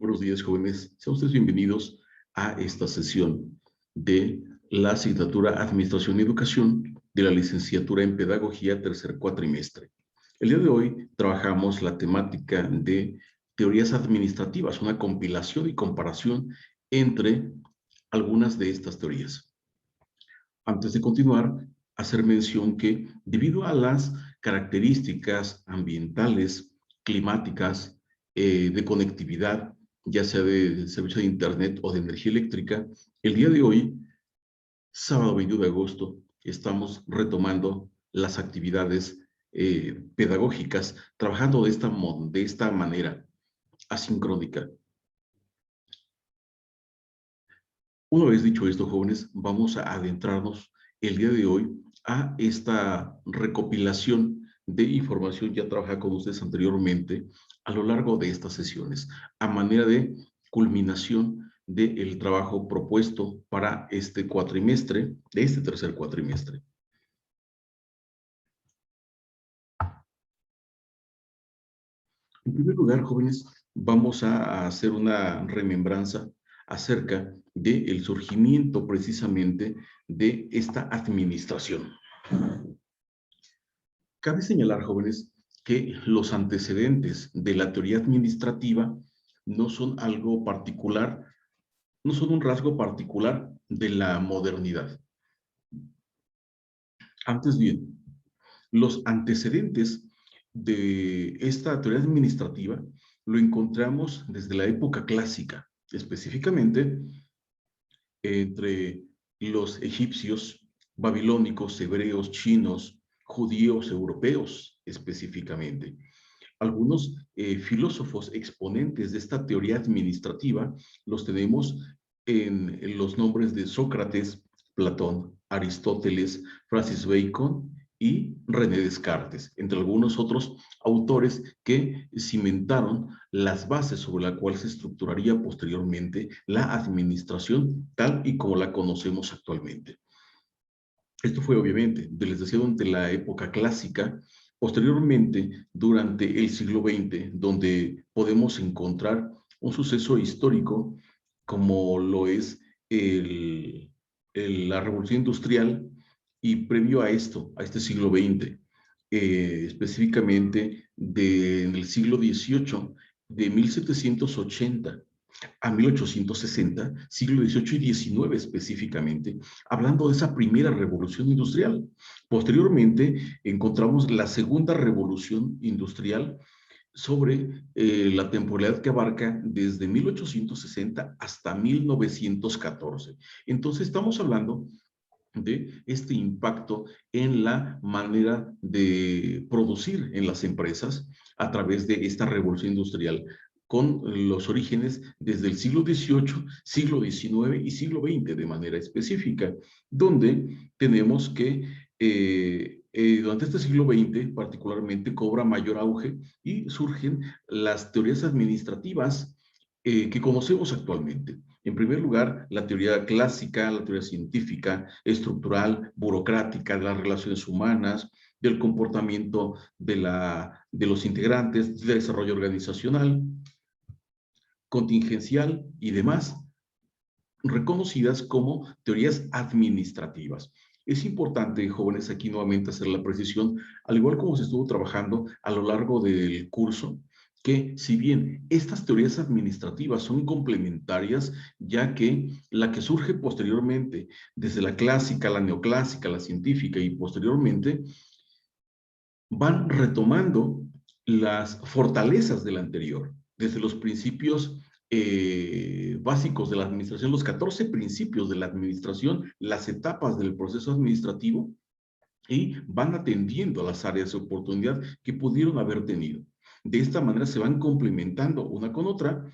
Buenos días, jóvenes. Sean ustedes bienvenidos a esta sesión de la asignatura Administración y Educación de la licenciatura en Pedagogía tercer cuatrimestre. El día de hoy trabajamos la temática de teorías administrativas, una compilación y comparación entre algunas de estas teorías. Antes de continuar, hacer mención que debido a las características ambientales, climáticas, de conectividad, ya sea de servicio de internet o de energía eléctrica, el día de hoy, sábado 21 de agosto, estamos retomando las actividades pedagógicas, trabajando de esta manera asincrónica. Una vez dicho esto, jóvenes, vamos a adentrarnos el día de hoy a esta recopilación de información ya trabajada con ustedes anteriormente a lo largo de estas sesiones, a manera de culminación del trabajo propuesto para este cuatrimestre, de este tercer cuatrimestre. En primer lugar, jóvenes, vamos a hacer una remembranza acerca del surgimiento precisamente de esta administración. Cabe señalar, jóvenes, que los antecedentes de la teoría administrativa no son algo particular, no son un rasgo particular de la modernidad. Antes bien, los antecedentes de esta teoría administrativa lo encontramos desde la época clásica, específicamente entre los egipcios, babilónicos, hebreos, chinos, judíos, europeos específicamente. Algunos filósofos exponentes de esta teoría administrativa los tenemos en los nombres de Sócrates, Platón, Aristóteles, Francis Bacon y René Descartes, entre algunos otros autores que cimentaron las bases sobre la cual se estructuraría posteriormente la administración tal y como la conocemos actualmente. Esto fue obviamente, les decía, durante la época clásica. Posteriormente, durante el siglo XX, donde podemos encontrar un suceso histórico como lo es la Revolución Industrial, y previo a esto, a este siglo XX, específicamente en el siglo XVIII, de 1780 a 1860, siglo XVIII y XIX específicamente, hablando de esa primera revolución industrial. Posteriormente, encontramos la segunda revolución industrial sobre la temporalidad que abarca desde 1860 hasta 1914. Entonces, estamos hablando de este impacto en la manera de producir en las empresas a través de esta revolución industrial, con los orígenes desde el siglo XVIII, siglo XIX y siglo XX de manera específica, donde tenemos que durante este siglo XX particularmente cobra mayor auge y surgen las teorías administrativas que conocemos actualmente. En primer lugar, la teoría clásica, la teoría científica, estructural, burocrática de las relaciones humanas, del comportamiento de los integrantes, del desarrollo organizacional, contingencial y demás, reconocidas como teorías administrativas. Es importante, jóvenes, aquí nuevamente hacer la precisión, al igual como se estuvo trabajando a lo largo del curso, que si bien estas teorías administrativas son complementarias, ya que la que surge posteriormente desde la clásica, la neoclásica, la científica y posteriormente, van retomando las fortalezas de la anterior, desde los principios básicos de la administración, los 14 principios de la administración, las etapas del proceso administrativo, y van atendiendo a las áreas de oportunidad que pudieron haber tenido. De esta manera se van complementando una con otra.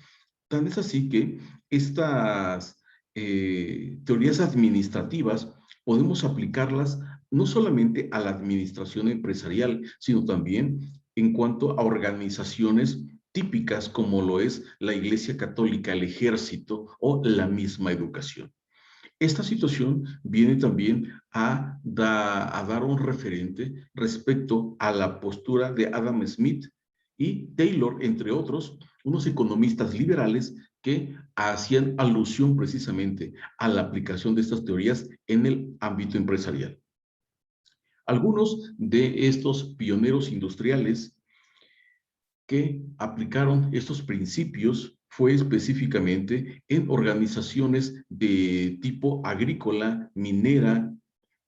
Tan es así que estas teorías administrativas podemos aplicarlas no solamente a la administración empresarial, sino también en cuanto a organizaciones típicas como lo es la Iglesia Católica, el Ejército o la misma educación. Esta situación viene también a dar un referente respecto a la postura de Adam Smith y Taylor, entre otros, unos economistas liberales que hacían alusión precisamente a la aplicación de estas teorías en el ámbito empresarial. Algunos de estos pioneros industriales que aplicaron estos principios fue específicamente en organizaciones de tipo agrícola, minera,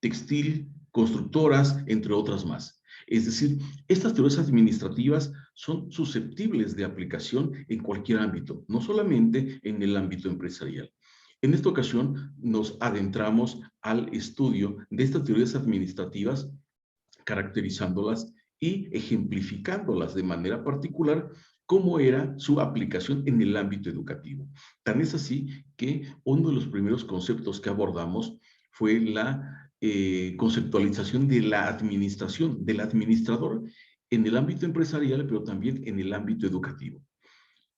textil, constructoras, entre otras más. Es decir, estas teorías administrativas son susceptibles de aplicación en cualquier ámbito, no solamente en el ámbito empresarial. En esta ocasión nos adentramos al estudio de estas teorías administrativas, caracterizándolas y ejemplificándolas de manera particular cómo era su aplicación en el ámbito educativo. Tan es así que uno de los primeros conceptos que abordamos fue la conceptualización de la administración, del administrador en el ámbito empresarial, pero también en el ámbito educativo.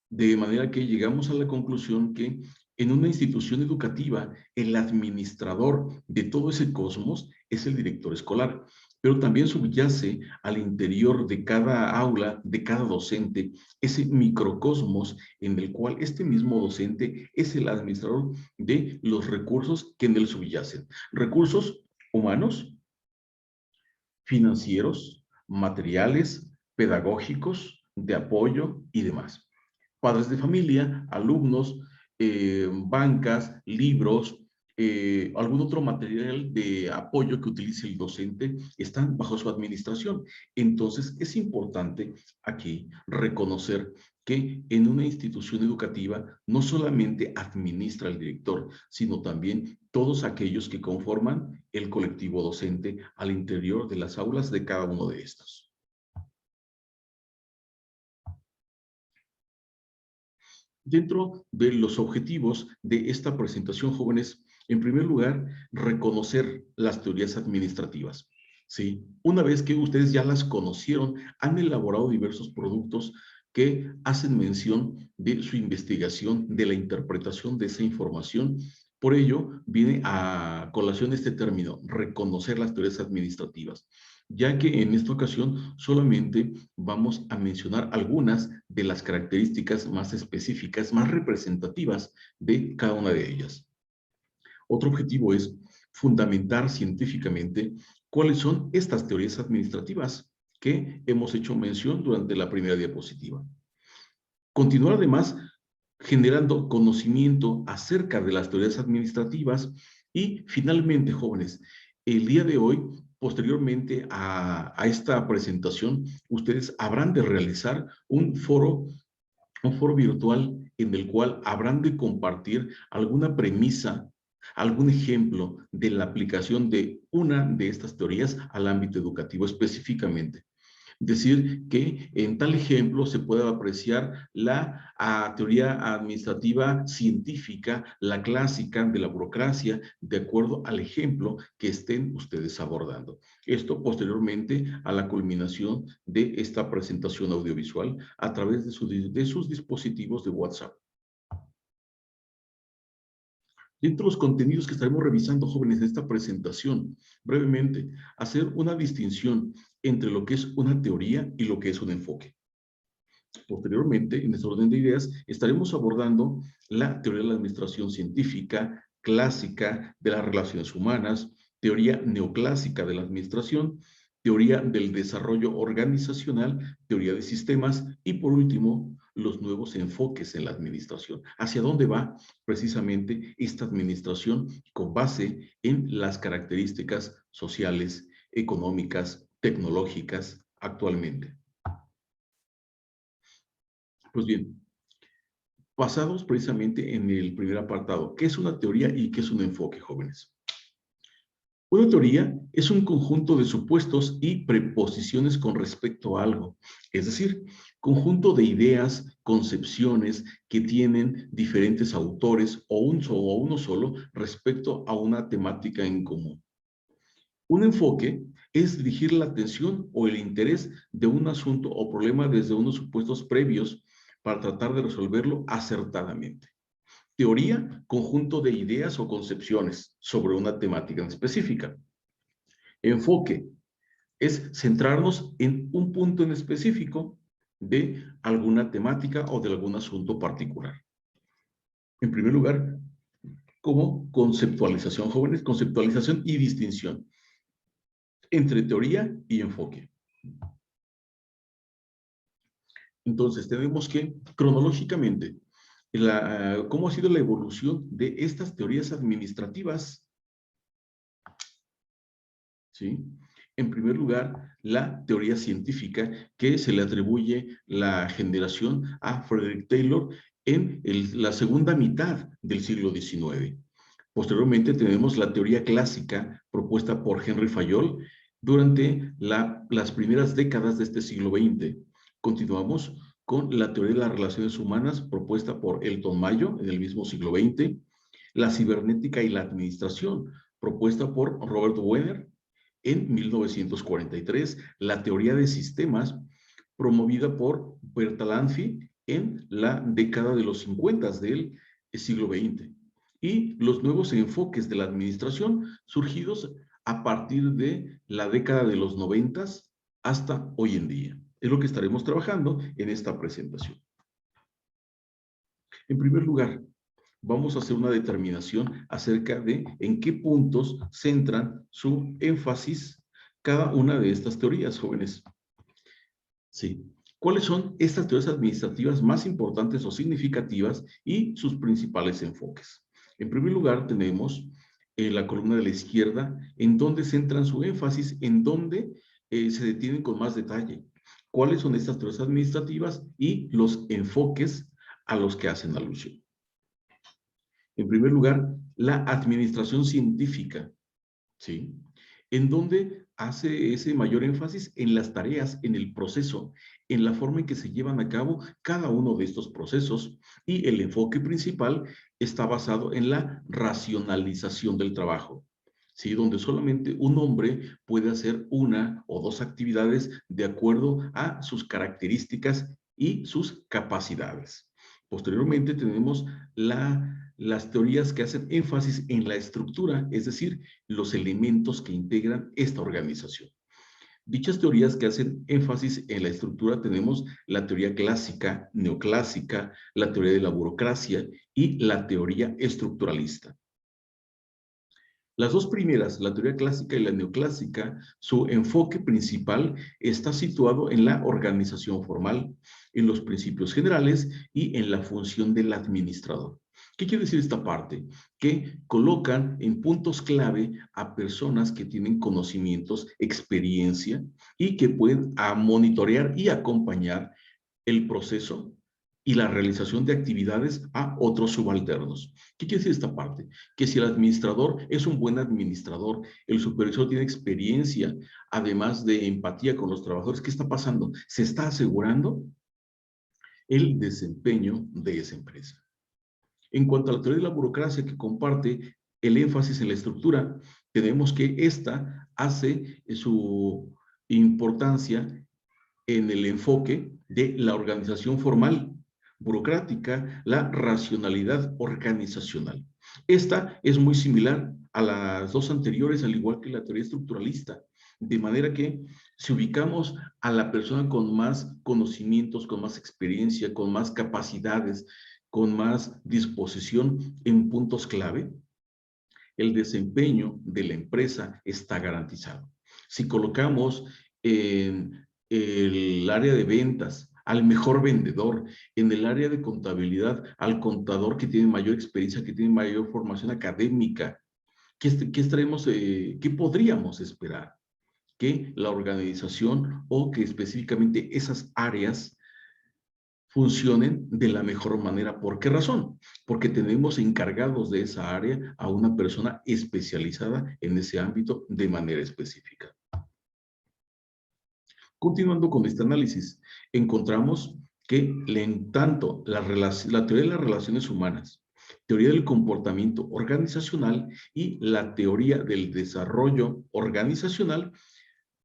De manera que llegamos a la conclusión que en una institución educativa, el administrador de todo ese cosmos es el director escolar, pero también subyace al interior de cada aula, de cada docente, ese microcosmos en el cual este mismo docente es el administrador de los recursos que en él subyacen. Recursos humanos, financieros, materiales, pedagógicos, de apoyo y demás. Padres de familia, alumnos, bancas, libros, algún otro material de apoyo que utilice el docente, están bajo su administración. Entonces, es importante aquí reconocer que en una institución educativa no solamente administra el director, sino también todos aquellos que conforman el colectivo docente al interior de las aulas de cada uno de estos. Dentro de los objetivos de esta presentación, jóvenes, en primer lugar, reconocer las teorías administrativas. ¿Sí? Una vez que ustedes ya las conocieron, han elaborado diversos productos que hacen mención de su investigación, de la interpretación de esa información. Por ello, viene a colación este término, reconocer las teorías administrativas, ya que en esta ocasión solamente vamos a mencionar algunas de las características más específicas, más representativas de cada una de ellas. Otro objetivo es fundamentar científicamente cuáles son estas teorías administrativas que hemos hecho mención durante la primera diapositiva. Continuar además generando conocimiento acerca de las teorías administrativas y finalmente, jóvenes, el día de hoy, posteriormente a esta presentación, ustedes habrán de realizar un foro virtual en el cual habrán de compartir alguna premisa, algún ejemplo de la aplicación de una de estas teorías al ámbito educativo específicamente. Decir que en tal ejemplo se puede apreciar la teoría administrativa científica, la clásica de la burocracia, de acuerdo al ejemplo que estén ustedes abordando. Esto posteriormente a la culminación de esta presentación audiovisual a través de sus dispositivos de WhatsApp. Dentro de los contenidos que estaremos revisando, jóvenes, en esta presentación, brevemente, hacer una distinción entre lo que es una teoría y lo que es un enfoque. Posteriormente, en este orden de ideas, estaremos abordando la teoría de la administración científica, clásica de las relaciones humanas, teoría neoclásica de la administración, teoría del desarrollo organizacional, teoría de sistemas y, por último, los nuevos enfoques en la administración. ¿Hacia dónde va precisamente esta administración con base en las características sociales, económicas, tecnológicas actualmente? Pues bien, basados precisamente en el primer apartado, ¿qué es una teoría y qué es un enfoque, jóvenes? Una teoría es un conjunto de supuestos y preposiciones con respecto a algo, es decir, conjunto de ideas, concepciones que tienen diferentes autores o uno solo respecto a una temática en común. Un enfoque es dirigir la atención o el interés de un asunto o problema desde unos supuestos previos para tratar de resolverlo acertadamente. Teoría, conjunto de ideas o concepciones sobre una temática en específica. Enfoque es centrarnos en un punto en específico de alguna temática o de algún asunto particular. En primer lugar, como conceptualización, jóvenes, conceptualización y distinción entre teoría y enfoque. Entonces, tenemos que, cronológicamente, cómo ha sido la evolución de estas teorías administrativas, ¿sí? En primer lugar, la teoría científica, que se le atribuye la generación a Frederick Taylor en la segunda mitad del siglo XIX. Posteriormente tenemos la teoría clásica propuesta por Henry Fayol durante las primeras décadas de este siglo XX. Continuamos con la teoría de las relaciones humanas propuesta por Elton Mayo en el mismo siglo XX, la cibernética y la administración propuesta por Robert Wiener en 1943, la teoría de sistemas promovida por Bertalanffy en la década de los 50 del siglo XX, y los nuevos enfoques de la administración surgidos a partir de la década de los 90 hasta hoy en día. Es lo que estaremos trabajando en esta presentación. En primer lugar, vamos a hacer una determinación acerca de en qué puntos centran su énfasis cada una de estas teorías, jóvenes. Sí. ¿Cuáles son estas teorías administrativas más importantes o significativas y sus principales enfoques? En primer lugar, tenemos la columna de la izquierda, en donde centran su énfasis, en donde se detienen con más detalle. ¿Cuáles son estas teorías administrativas y los enfoques a los que hacen alusión? En primer lugar, la administración científica, ¿sí? En donde hace ese mayor énfasis en las tareas, en el proceso, en la forma en que se llevan a cabo cada uno de estos procesos, y el enfoque principal está basado en la racionalización del trabajo, ¿sí? Donde solamente un hombre puede hacer una o dos actividades de acuerdo a sus características y sus capacidades. Posteriormente tenemos las teorías que hacen énfasis en la estructura, es decir, los elementos que integran esta organización. Dichas teorías que hacen énfasis en la estructura tenemos la teoría clásica, neoclásica, la teoría de la burocracia y la teoría estructuralista. Las dos primeras, la teoría clásica y la neoclásica, su enfoque principal está situado en la organización formal, en los principios generales y en la función del administrador. ¿Qué quiere decir esta parte? Que colocan en puntos clave a personas que tienen conocimientos, experiencia y que pueden monitorear y acompañar el proceso y la realización de actividades a otros subalternos. ¿Qué quiere decir esta parte? Que si el administrador es un buen administrador, el supervisor tiene experiencia, además de empatía con los trabajadores, ¿qué está pasando? Se está asegurando el desempeño de esa empresa. En cuanto a la teoría de la burocracia, que comparte el énfasis en la estructura, tenemos que esta hace su importancia en el enfoque de la organización formal, burocrática, la racionalidad organizacional. Esta es muy similar a las dos anteriores, al igual que la teoría estructuralista, de manera que si ubicamos a la persona con más conocimientos, con más experiencia, con más capacidades, con más disposición en puntos clave, el desempeño de la empresa está garantizado. Si colocamos en el área de ventas al mejor vendedor, en el área de contabilidad al contador que tiene mayor experiencia, que tiene mayor formación académica, ¿qué podríamos esperar? Que la organización o que específicamente esas áreas funcionen de la mejor manera. ¿Por qué razón? Porque tenemos encargados de esa área a una persona especializada en ese ámbito de manera específica. Continuando con este análisis, encontramos que tanto la teoría de las relaciones humanas, teoría del comportamiento organizacional y la teoría del desarrollo organizacional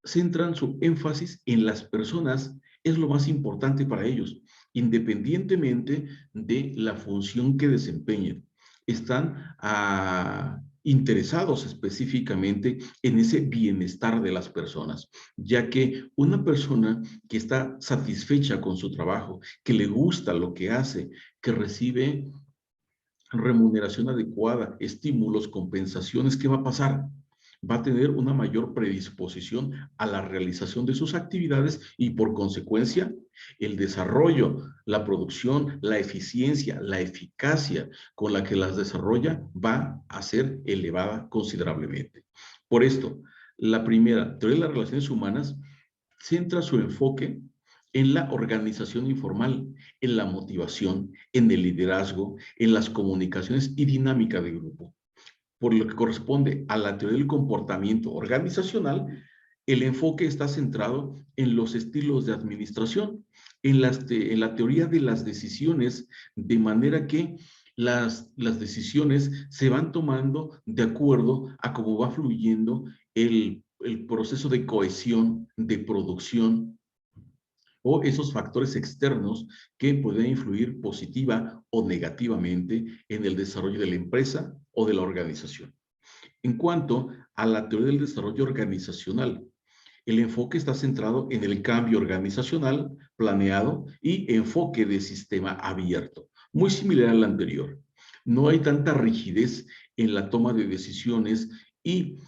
centran su énfasis en las personas, es lo más importante para ellos, independientemente de la función que desempeñen. Están interesados específicamente en ese bienestar de las personas, ya que una persona que está satisfecha con su trabajo, que le gusta lo que hace, que recibe remuneración adecuada, estímulos, compensaciones, ¿qué va a pasar? Va a tener una mayor predisposición a la realización de sus actividades y por consecuencia el desarrollo, la producción, la eficiencia, la eficacia con la que las desarrolla va a ser elevada considerablemente. Por esto, la primera teoría de las relaciones humanas centra su enfoque en la organización informal, en la motivación, en el liderazgo, en las comunicaciones y dinámica de grupo. Por lo que corresponde a la teoría del comportamiento organizacional, el enfoque está centrado en los estilos de administración, en la teoría de las decisiones, de manera que las decisiones se van tomando de acuerdo a cómo va fluyendo el proceso de cohesión, de producción, o esos factores externos que pueden influir positiva o negativamente en el desarrollo de la empresa o de la organización. En cuanto a la teoría del desarrollo organizacional, el enfoque está centrado en el cambio organizacional planeado y enfoque de sistema abierto, muy similar al anterior. No hay tanta rigidez en la toma de decisiones y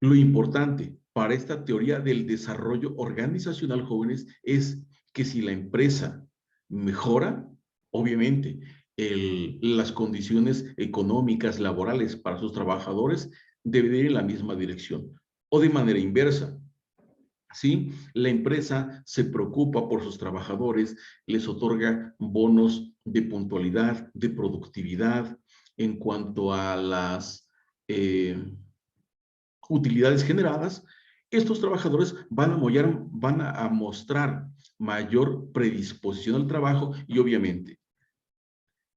lo importante para esta teoría del desarrollo organizacional, jóvenes, es que si la empresa mejora, obviamente, las condiciones económicas, laborales para sus trabajadores deben ir en la misma dirección. O de manera inversa, ¿sí? La empresa se preocupa por sus trabajadores, les otorga bonos de puntualidad, de productividad, en cuanto a las utilidades generadas, estos trabajadores van a mostrar mayor predisposición al trabajo y obviamente,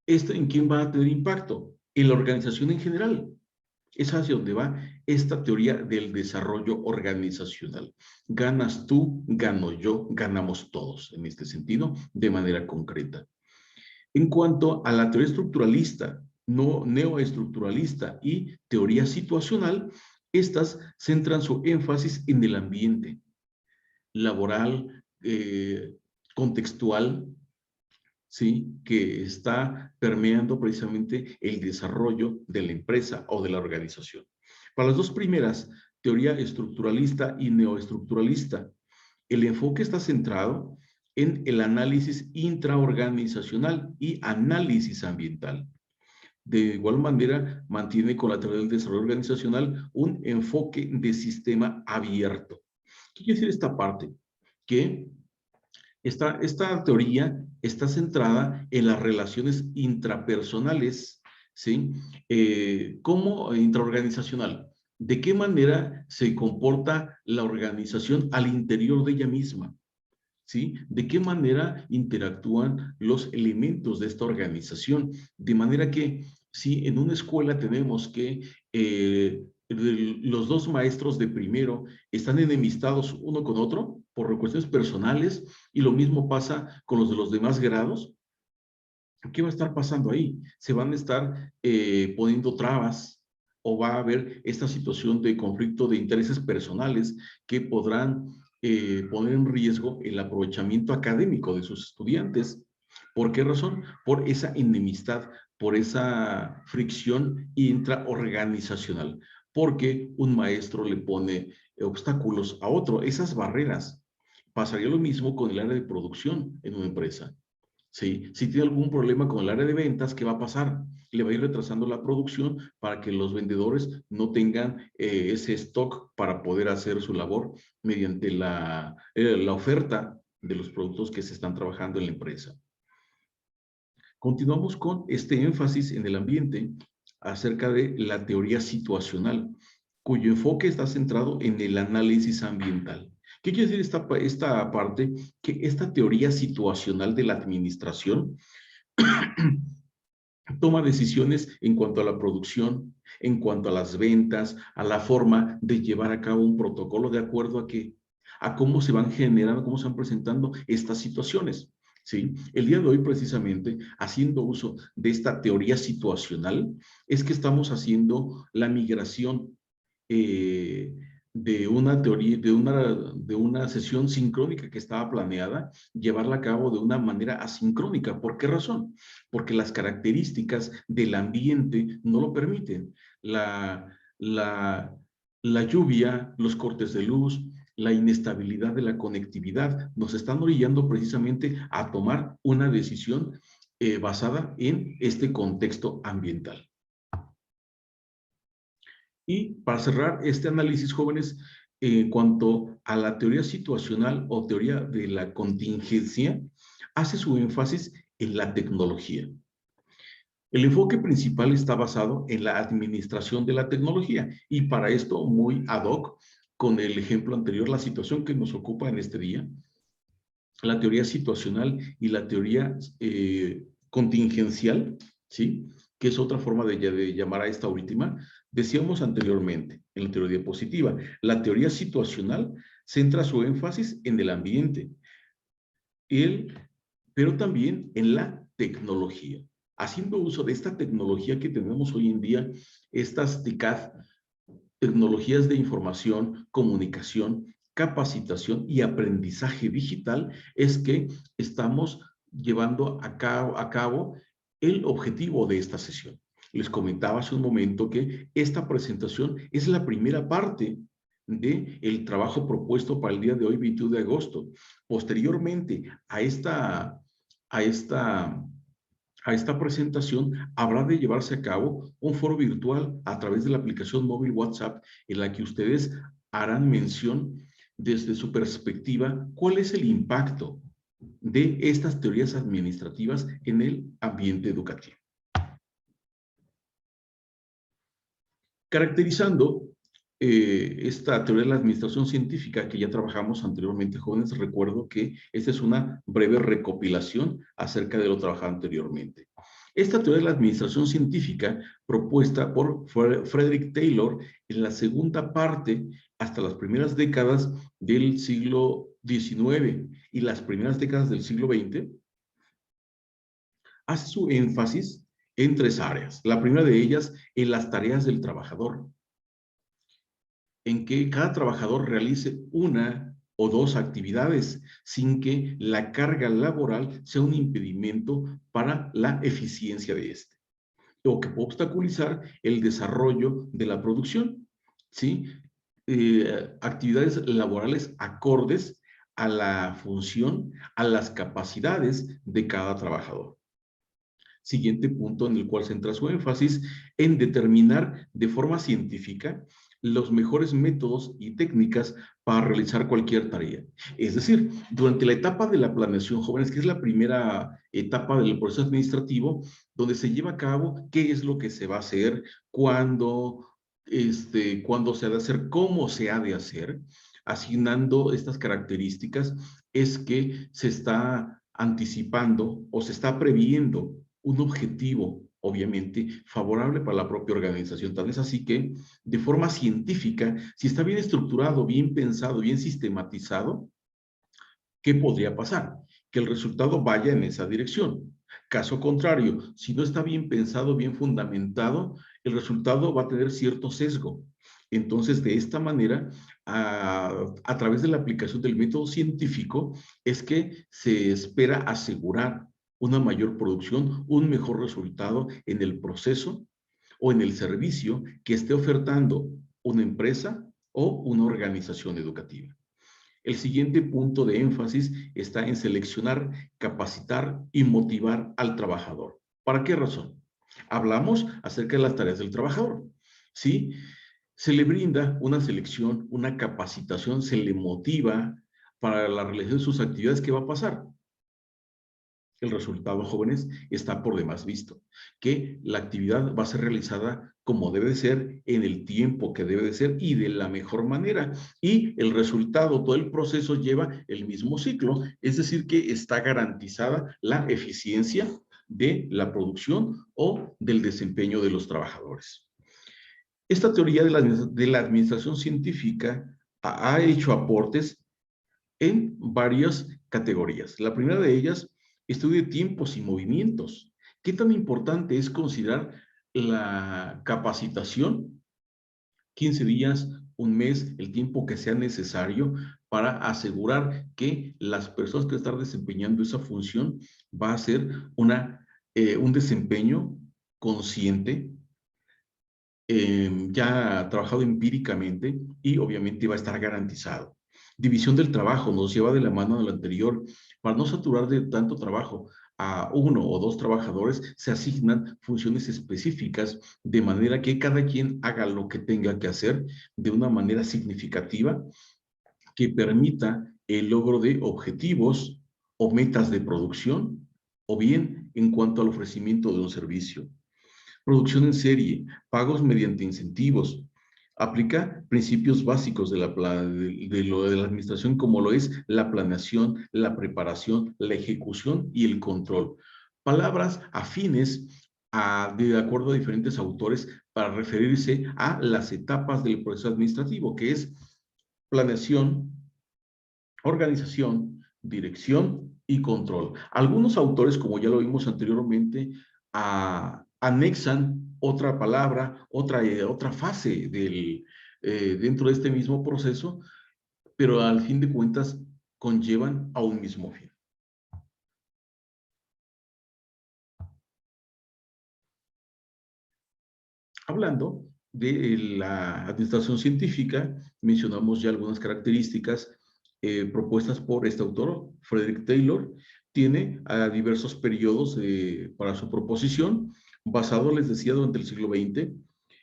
¿esto en quién va a tener impacto? En la organización en general. Es hacia donde va esta teoría del desarrollo organizacional. Ganas tú, gano yo, ganamos todos en este sentido, de manera concreta. En cuanto a la teoría estructuralista, no neoestructuralista y teoría situacional, estas centran su énfasis en el ambiente laboral, contextual, ¿sí? Que está permeando precisamente el desarrollo de la empresa o de la organización. Para las dos primeras, teoría estructuralista y neoestructuralista, el enfoque está centrado en el análisis intraorganizacional y análisis ambiental. De igual manera, mantiene con la teoría del desarrollo organizacional un enfoque de sistema abierto. ¿Qué quiere decir esta parte? Que esta teoría está centrada en las relaciones intrapersonales, ¿sí? ¿Cómo intraorganizacional? ¿De qué manera se comporta la organización al interior de ella misma? ¿Sí? ¿De qué manera interactúan los elementos de esta organización? De manera que si en una escuela tenemos que los dos maestros de primero están enemistados uno con otro por cuestiones personales y lo mismo pasa con los de los demás grados, ¿qué va a estar pasando ahí? Se van a estar poniendo trabas o va a haber esta situación de conflicto de intereses personales que podrán poner en riesgo el aprovechamiento académico de sus estudiantes. ¿Por qué razón? Por esa enemistad, por esa fricción intraorganizacional, porque un maestro le pone obstáculos a otro, esas barreras. Pasaría lo mismo con el área de producción en una empresa. ¿Sí? Si tiene algún problema con el área de ventas, ¿qué va a pasar? Le va a ir retrasando la producción para que los vendedores no tengan ese stock para poder hacer su labor mediante la oferta de los productos que se están trabajando en la empresa. Continuamos con este énfasis en el ambiente acerca de la teoría situacional, cuyo enfoque está centrado en el análisis ambiental. ¿Qué quiere decir esta parte? Que esta teoría situacional de la administración toma decisiones en cuanto a la producción, en cuanto a las ventas, a la forma de llevar a cabo un protocolo de acuerdo a qué, a cómo se van generando, cómo se van presentando estas situaciones. ¿sí? El día de hoy, precisamente, haciendo uso de esta teoría situacional, es que estamos haciendo la migración de una teoría, de una sesión sincrónica que estaba planeada, llevarla a cabo de una manera asincrónica. ¿Por qué razón? Porque las características del ambiente no lo permiten. La, la lluvia, los cortes de luz, la inestabilidad de la conectividad nos están orillando precisamente a tomar una decisión basada en este contexto ambiental. Y para cerrar este análisis, jóvenes, en cuanto a la teoría situacional o teoría de la contingencia, hace su énfasis en la tecnología. El enfoque principal está basado en la administración de la tecnología y para esto muy ad hoc con el ejemplo anterior, la situación que nos ocupa en este día, la teoría situacional y la teoría contingencial, ¿sí? Que es otra forma de llamar a esta última. Decíamos anteriormente, en la teoría diapositiva, la teoría situacional centra su énfasis en el ambiente, pero también en la tecnología. Haciendo uso de esta tecnología que tenemos hoy en día, estas TICAD, tecnologías de información, comunicación, capacitación y aprendizaje digital, es que estamos llevando a cabo el objetivo de esta sesión. Les comentaba hace un momento que esta presentación es la primera parte del trabajo propuesto para el día de hoy, 21 de agosto. Posteriormente a esta presentación habrá de llevarse a cabo un foro virtual a través de la aplicación móvil WhatsApp en la que ustedes harán mención desde su perspectiva cuál es el impacto de estas teorías administrativas en el ambiente educativo. Caracterizando esta teoría de la administración científica que ya trabajamos anteriormente, jóvenes, recuerdo que esta es una breve recopilación acerca de lo trabajado anteriormente. Esta teoría de la administración científica, propuesta por Frederick Taylor en la segunda parte hasta las primeras décadas del siglo XIX y las primeras décadas del siglo XX, hace su énfasis en tres áreas. La primera de ellas, en las tareas del trabajador, en que cada trabajador realice una o dos actividades sin que la carga laboral sea un impedimento para la eficiencia de este, o que pueda obstaculizar el desarrollo de la producción, ¿sí? Actividades laborales acordes a la función, a las capacidades de cada trabajador. Siguiente punto en el cual centra su énfasis en determinar de forma científica los mejores métodos y técnicas para realizar cualquier tarea. Es decir, durante la etapa de la planeación, jóvenes, que es la primera etapa del proceso administrativo, donde se lleva a cabo qué es lo que se va a hacer, cuándo se ha de hacer, cómo se ha de hacer, asignando estas características, es que se está anticipando o se está previendo un objetivo, obviamente, favorable para la propia organización. Tal es así que, de forma científica, si está bien estructurado, bien pensado, bien sistematizado, ¿qué podría pasar? Que el resultado vaya en esa dirección. Caso contrario, si no está bien pensado, bien fundamentado, el resultado va a tener cierto sesgo. Entonces, de esta manera, a través de la aplicación del método científico, es que se espera asegurar una mayor producción, un mejor resultado en el proceso o en el servicio que esté ofertando una empresa o una organización educativa. El siguiente punto de énfasis está en seleccionar, capacitar y motivar al trabajador. ¿Para qué razón? Hablamos acerca de las tareas del trabajador, ¿sí? Se le brinda una selección, una capacitación, se le motiva para la realización de sus actividades. ¿Qué va a pasar? El resultado, jóvenes, está por demás visto, que la actividad va a ser realizada como debe de ser, en el tiempo que debe de ser y de la mejor manera. Y el resultado, todo el proceso lleva el mismo ciclo, es decir, que está garantizada la eficiencia de la producción o del desempeño de los trabajadores. Esta teoría de la administración científica ha hecho aportes en varias categorías. La primera de ellas Estudio de tiempos y movimientos. ¿Qué tan importante es considerar la capacitación? 15 días, un mes, el tiempo que sea necesario para asegurar que las personas que están desempeñando esa función va a ser un desempeño consciente, ya trabajado empíricamente y obviamente va a estar garantizado. División del trabajo nos lleva de la mano a lo anterior. Para no saturar de tanto trabajo a uno o dos trabajadores, se asignan funciones específicas de manera que cada quien haga lo que tenga que hacer de una manera significativa que permita el logro de objetivos o metas de producción o bien en cuanto al ofrecimiento de un servicio. Producción en serie, pagos mediante incentivos. Aplica principios básicos de la administración como lo es la planeación, la preparación, la ejecución y el control. Palabras afines de acuerdo a diferentes autores para referirse a las etapas del proceso administrativo, que es planeación, organización, dirección y control. Algunos autores, como ya lo vimos anteriormente, anexan otra palabra, otra fase dentro de este mismo proceso, pero al fin de cuentas conllevan a un mismo fin. Hablando de la administración científica, mencionamos ya algunas características propuestas por este autor, Frederick Taylor. Tiene diversos periodos para su proposición, basado, les decía, durante el siglo XX.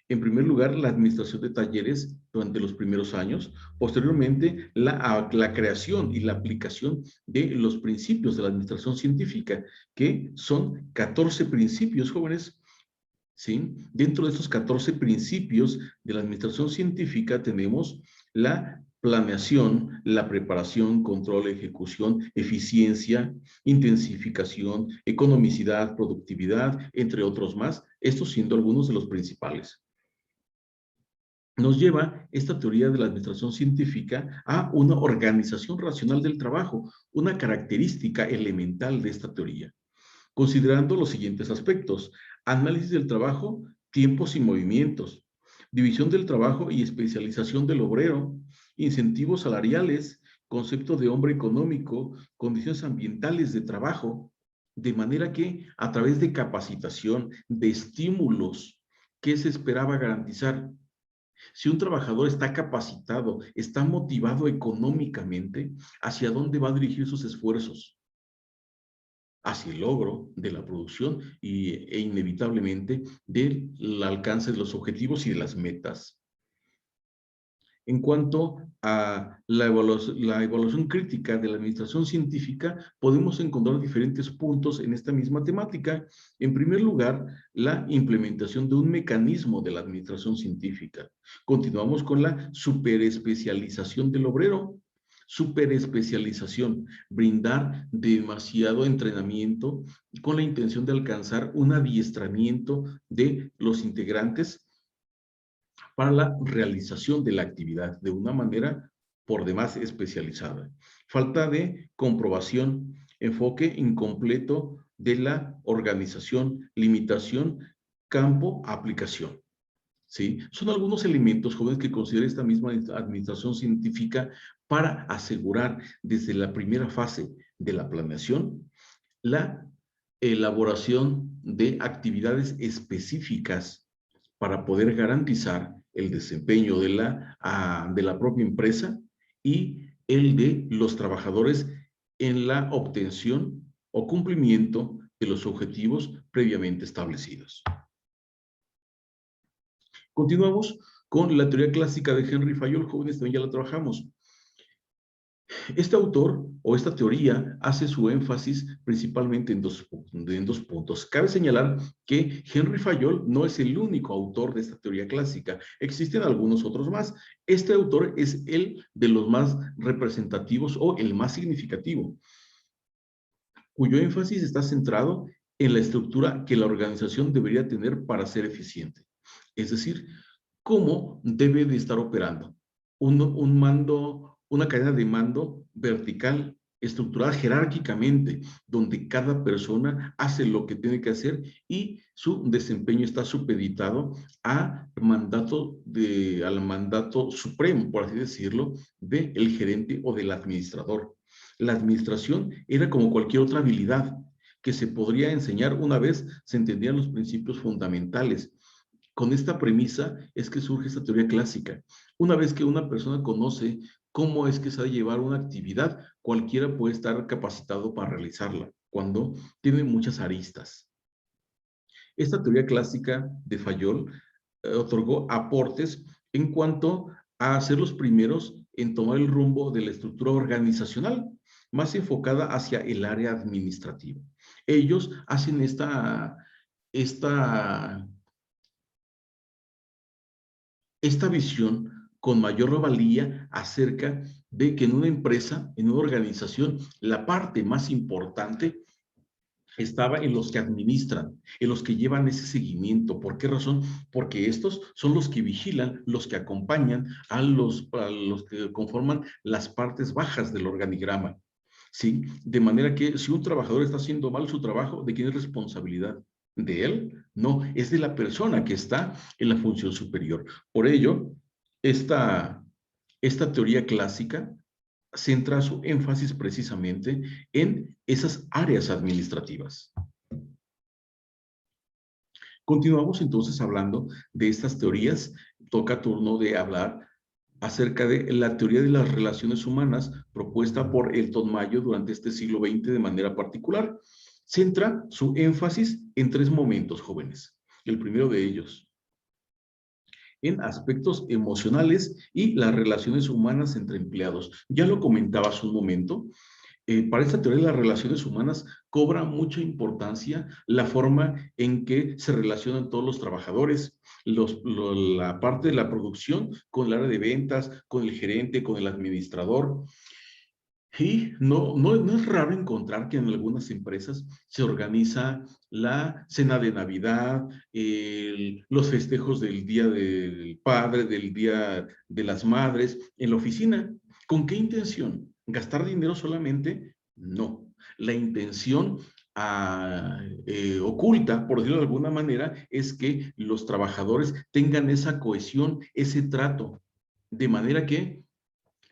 En primer lugar, la administración de talleres durante los primeros años. Posteriormente, la creación y la aplicación de los principios de la administración científica, que son 14 principios, jóvenes. ¿Sí? Dentro de estos 14 principios de la administración científica tenemos la planeación, la preparación, control, ejecución, eficiencia, intensificación, economicidad, productividad, entre otros más, estos siendo algunos de los principales. Nos lleva esta teoría de la administración científica a una organización racional del trabajo, una característica elemental de esta teoría, considerando los siguientes aspectos: análisis del trabajo, tiempos y movimientos, división del trabajo y especialización del obrero, incentivos salariales, concepto de hombre económico, condiciones ambientales de trabajo, de manera que a través de capacitación, de estímulos, ¿qué se esperaba garantizar? Si un trabajador está capacitado, está motivado económicamente, ¿hacia dónde va a dirigir sus esfuerzos? Hacia el logro de la producción e inevitablemente del alcance de los objetivos y de las metas. En cuanto a la evaluación crítica de la administración científica, podemos encontrar diferentes puntos en esta misma temática. En primer lugar, la implementación de un mecanismo de la administración científica. Continuamos con la superespecialización del obrero. Superespecialización, brindar demasiado entrenamiento con la intención de alcanzar un adiestramiento de los integrantes para la realización de la actividad de una manera por demás especializada. Falta de comprobación, enfoque incompleto de la organización, limitación, campo, aplicación. ¿Sí? Son algunos elementos, jóvenes, que considera esta misma administración científica para asegurar desde la primera fase de la planeación la elaboración de actividades específicas para poder garantizar el desempeño de la propia empresa y el de los trabajadores en la obtención o cumplimiento de los objetivos previamente establecidos. Continuamos con la teoría clásica de Henry Fayol, jóvenes, también ya la trabajamos. Este autor o esta teoría hace su énfasis principalmente en dos puntos. Cabe señalar que Henry Fayol no es el único autor de esta teoría clásica. Existen algunos otros más. Este autor es el de los más representativos o el más significativo, cuyo énfasis está centrado en la estructura que la organización debería tener para ser eficiente. Es decir, cómo debe de estar operando una cadena de mando vertical estructurada jerárquicamente, donde cada persona hace lo que tiene que hacer y su desempeño está supeditado al mandato supremo, por así decirlo, del gerente o del administrador. La administración era como cualquier otra habilidad que se podría enseñar una vez se entendían los principios fundamentales. Con esta premisa es que surge esta teoría clásica. Una vez que una persona conoce cómo es que se ha de llevar una actividad, cualquiera puede estar capacitado para realizarla, cuando tiene muchas aristas. Esta teoría clásica de Fayol otorgó aportes en cuanto a ser los primeros en tomar el rumbo de la estructura organizacional, más enfocada hacia el área administrativa. Ellos hacen esta esta visión con mayor valía acerca de que en una empresa, en una organización, la parte más importante estaba en los que administran, en los que llevan ese seguimiento. ¿Por qué razón? Porque estos son los que vigilan, los que acompañan a los que conforman las partes bajas del organigrama. ¿Sí? De manera que si un trabajador está haciendo mal su trabajo, ¿de quién es responsabilidad? ¿De él? No, es de la persona que está en la función superior. Por ello, esta, esta teoría clásica centra su énfasis precisamente en esas áreas administrativas. Continuamos entonces hablando de estas teorías. Toca turno de hablar acerca de la teoría de las relaciones humanas propuesta por Elton Mayo durante este siglo XX de manera particular. Centra su énfasis en tres momentos, jóvenes. El primero de ellos, en aspectos emocionales y las relaciones humanas entre empleados. Ya lo comentaba hace un momento. Para esta teoría de las relaciones humanas cobra mucha importancia la forma en que se relacionan todos los trabajadores, la parte de la producción con el área de ventas, con el gerente, con el administrador. Y no es raro encontrar que en algunas empresas se organiza la cena de Navidad, los festejos del Día del Padre, del Día de las Madres, en la oficina. ¿Con qué intención? ¿Gastar dinero solamente? No. La intención oculta, por decirlo de alguna manera, es que los trabajadores tengan esa cohesión, ese trato, de manera que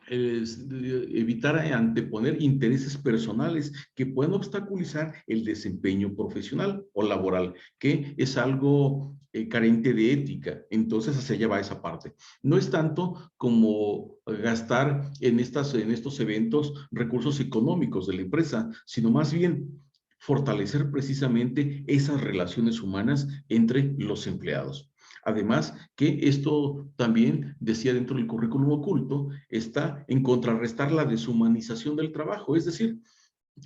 evitar anteponer intereses personales que puedan obstaculizar el desempeño profesional o laboral, que es algo carente de ética. Entonces, hacia allá va esa parte. No es tanto como gastar en estos eventos recursos económicos de la empresa, sino más bien fortalecer precisamente esas relaciones humanas entre los empleados. Además, que esto también, decía dentro del currículum oculto, está en contrarrestar la deshumanización del trabajo, es decir,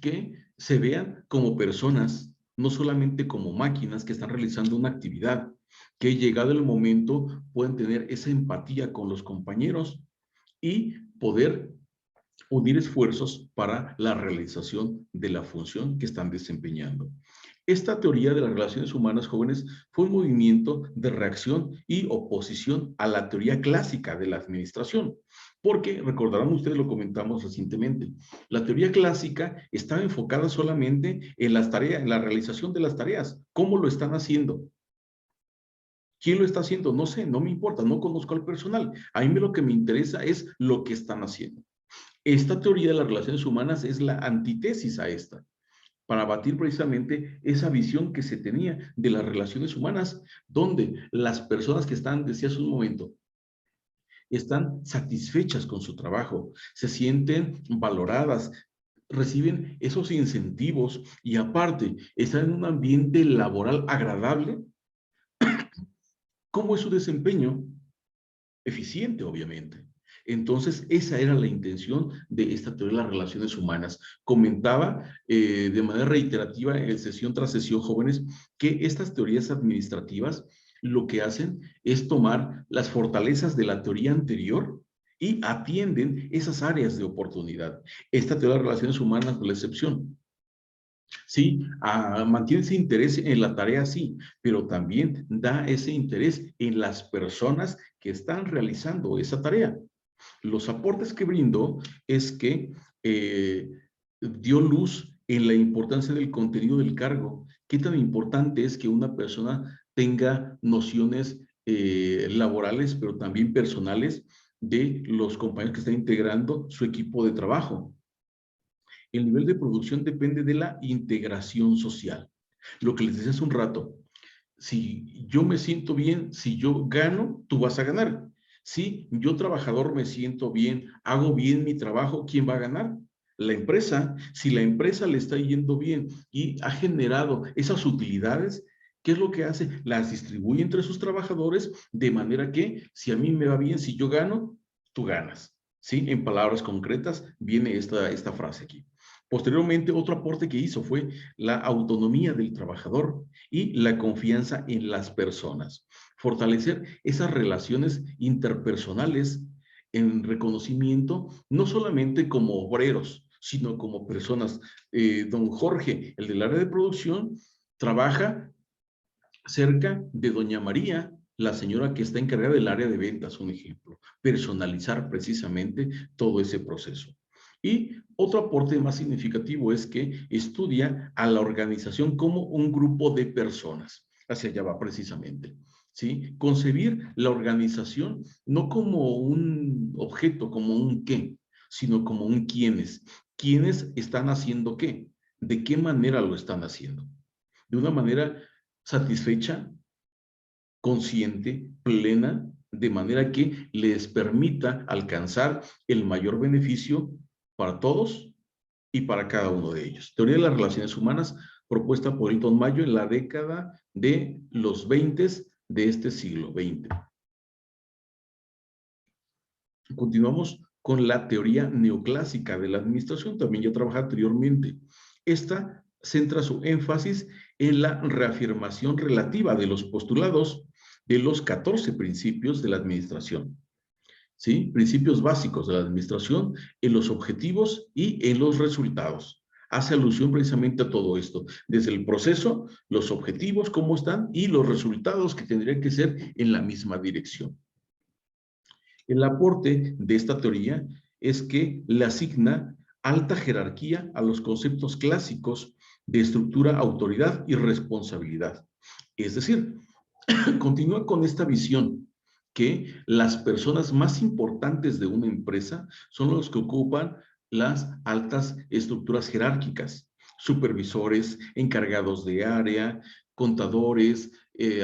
que se vean como personas, no solamente como máquinas que están realizando una actividad, que llegado el momento pueden tener esa empatía con los compañeros y poder unir esfuerzos para la realización de la función que están desempeñando. Esta teoría de las relaciones humanas jóvenes fue un movimiento de reacción y oposición a la teoría clásica de la administración, porque recordarán ustedes, lo comentamos recientemente, la teoría clásica estaba enfocada solamente en las tareas, en la realización de las tareas, cómo lo están haciendo. ¿Quién lo está haciendo? No sé, no me importa, no conozco al personal. A mí lo que me interesa es lo que están haciendo. Esta teoría de las relaciones humanas es la antítesis a esta, para abatir precisamente esa visión que se tenía de las relaciones humanas, donde las personas que están, decía hace un momento, están satisfechas con su trabajo, se sienten valoradas, reciben esos incentivos y aparte están en un ambiente laboral agradable. ¿Cómo es su desempeño? Eficiente, obviamente. Entonces, esa era la intención de esta teoría de las relaciones humanas. Comentaba de manera reiterativa en sesión tras sesión, jóvenes, que estas teorías administrativas lo que hacen es tomar las fortalezas de la teoría anterior y atienden esas áreas de oportunidad. Esta teoría de las relaciones humanas es la excepción. Sí, mantiene ese interés en la tarea, sí, pero también da ese interés en las personas que están realizando esa tarea. Los aportes que brindo es que dio luz en la importancia del contenido del cargo. ¿Qué tan importante es que una persona tenga nociones laborales, pero también personales de los compañeros que están integrando su equipo de trabajo? El nivel de producción depende de la integración social. Lo que les decía hace un rato, si yo me siento bien, si yo gano, tú vas a ganar. Si yo trabajador me siento bien, hago bien mi trabajo, ¿quién va a ganar? La empresa. Si la empresa le está yendo bien y ha generado esas utilidades, ¿qué es lo que hace? Las distribuye entre sus trabajadores de manera que si a mí me va bien, si yo gano, tú ganas. ¿Sí? En palabras concretas viene esta frase aquí. Posteriormente, otro aporte que hizo fue la autonomía del trabajador y la confianza en las personas. Fortalecer esas relaciones interpersonales en reconocimiento, no solamente como obreros, sino como personas. Don Jorge, el del área de producción, trabaja cerca de doña María, la señora que está encargada del área de ventas, un ejemplo. Personalizar precisamente todo ese proceso. Y otro aporte más significativo es que estudia a la organización como un grupo de personas. Hacia allá va precisamente. ¿Sí? Concebir la organización no como un objeto, como un qué, sino como un quiénes. ¿Quiénes están haciendo qué? ¿De qué manera lo están haciendo? De una manera satisfecha, consciente, plena, de manera que les permita alcanzar el mayor beneficio para todos y para cada uno de ellos. Teoría de las relaciones humanas propuesta por Hilton Mayo en la década de los 20 de este siglo XX. Continuamos con la teoría neoclásica de la administración, también ya trabajé anteriormente. Esta centra su énfasis en la reafirmación relativa de los postulados de los 14 principios de la administración. ¿Sí? Principios básicos de la administración en los objetivos y en los resultados. Hace alusión precisamente a todo esto, desde el proceso, los objetivos, cómo están, y los resultados que tendrían que ser en la misma dirección. El aporte de esta teoría es que le asigna alta jerarquía a los conceptos clásicos de estructura, autoridad y responsabilidad. Es decir, continúa con esta visión que las personas más importantes de una empresa son los que ocupan las altas estructuras jerárquicas, supervisores, encargados de área, contadores,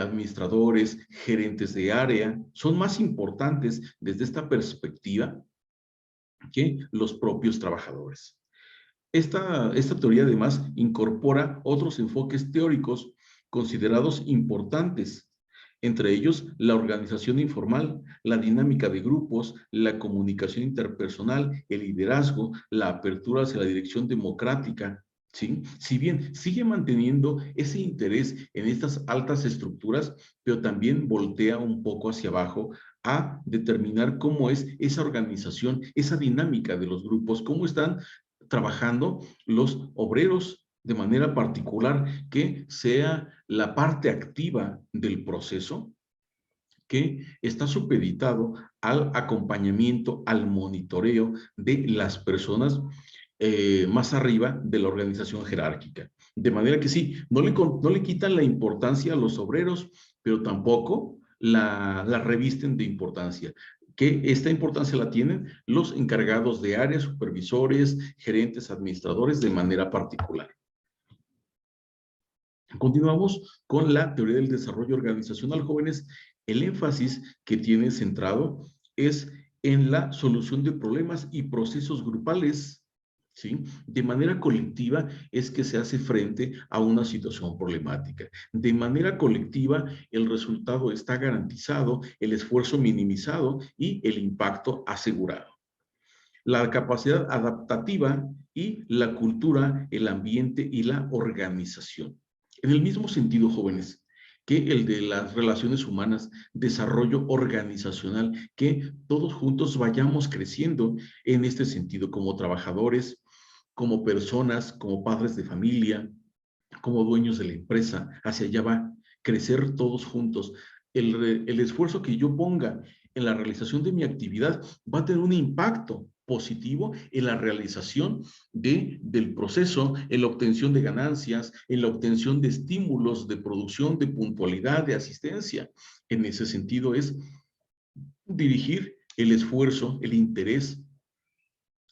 administradores, gerentes de área, son más importantes desde esta perspectiva que los propios trabajadores. Esta teoría además incorpora otros enfoques teóricos considerados importantes, entre ellos la organización informal, la dinámica de grupos, la comunicación interpersonal, el liderazgo, la apertura hacia la dirección democrática. ¿Sí? Si bien sigue manteniendo ese interés en estas altas estructuras, pero también voltea un poco hacia abajo a determinar cómo es esa organización, esa dinámica de los grupos, cómo están trabajando los obreros de manera particular, que sea la parte activa del proceso que está supeditado al acompañamiento, al monitoreo de las personas más arriba de la organización jerárquica. De manera que sí, no le quitan la importancia a los obreros, pero tampoco la revisten de importancia. Que esta importancia la tienen los encargados de áreas, supervisores, gerentes, administradores de manera particular. Continuamos con la teoría del desarrollo organizacional, jóvenes. El énfasis que tiene centrado es en la solución de problemas y procesos grupales, ¿sí? De manera colectiva es que se hace frente a una situación problemática. De manera colectiva, el resultado está garantizado, el esfuerzo minimizado y el impacto asegurado. La capacidad adaptativa y la cultura, el ambiente y la organización. En el mismo sentido, jóvenes, que el de las relaciones humanas, desarrollo organizacional, que todos juntos vayamos creciendo en este sentido como trabajadores, como personas, como padres de familia, como dueños de la empresa. Hacia allá va, crecer todos juntos. El esfuerzo que yo ponga en la realización de mi actividad va a tener un impacto positivo en la realización del proceso, en la obtención de ganancias, en la obtención de estímulos de producción, de puntualidad, de asistencia. En ese sentido es dirigir el esfuerzo, el interés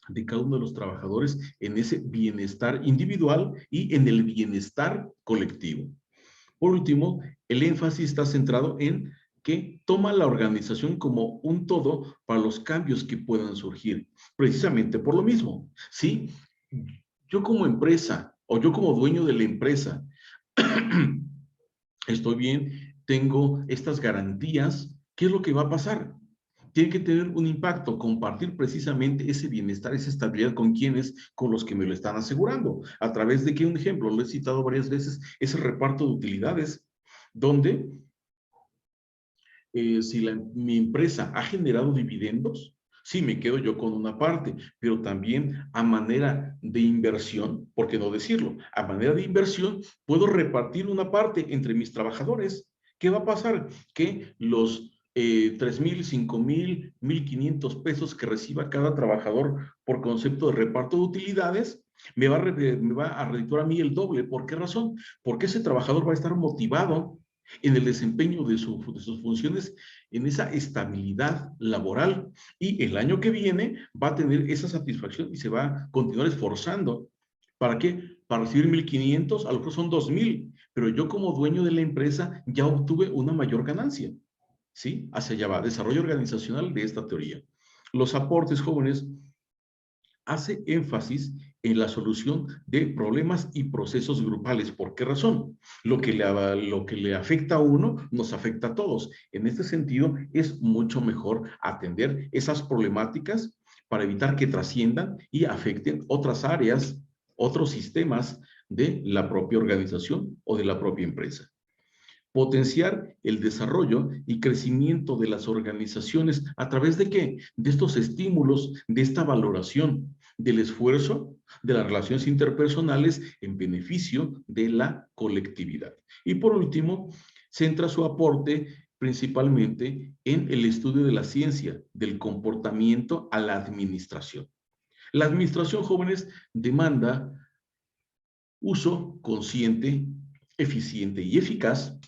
de cada uno de los trabajadores en ese bienestar individual y en el bienestar colectivo. Por último, el énfasis está centrado en que toma la organización como un todo para los cambios que puedan surgir. Precisamente por lo mismo, ¿sí? Yo como empresa o yo como dueño de la empresa estoy bien, tengo estas garantías, ¿qué es lo que va a pasar? Tiene que tener un impacto, compartir precisamente ese bienestar, esa estabilidad con quienes, con los que me lo están asegurando. ¿A través de qué? Un ejemplo, lo he citado varias veces, es el reparto de utilidades, donde si mi empresa ha generado dividendos, sí me quedo yo con una parte, pero también a manera de inversión, ¿por qué no decirlo? A manera de inversión, puedo repartir una parte entre mis trabajadores. ¿Qué va a pasar? Que los 3,000, 5,000, 1,500 pesos que reciba cada trabajador por concepto de reparto de utilidades, me va a redituar a mí el doble. ¿Por qué razón? Porque ese trabajador va a estar motivado en el desempeño de sus funciones, en esa estabilidad laboral. Y el año que viene va a tener esa satisfacción y se va a continuar esforzando. ¿Para qué? Para recibir 1,500, a lo mejor son 2,000, pero yo como dueño de la empresa ya obtuve una mayor ganancia. ¿Sí? Hacia allá va, desarrollo organizacional de esta teoría. Los aportes jóvenes hace énfasis en la solución de problemas y procesos grupales. ¿Por qué razón? Lo que le afecta a uno nos afecta a todos. En este sentido, es mucho mejor atender esas problemáticas para evitar que trasciendan y afecten otras áreas, otros sistemas de la propia organización o de la propia empresa. Potenciar el desarrollo y crecimiento de las organizaciones a través de qué? De estos estímulos, de esta valoración del esfuerzo, de las relaciones interpersonales en beneficio de la colectividad. Y por último, centra su aporte principalmente en el estudio de la ciencia del comportamiento a la administración. La administración, jóvenes, demanda uso consciente, eficiente y eficaz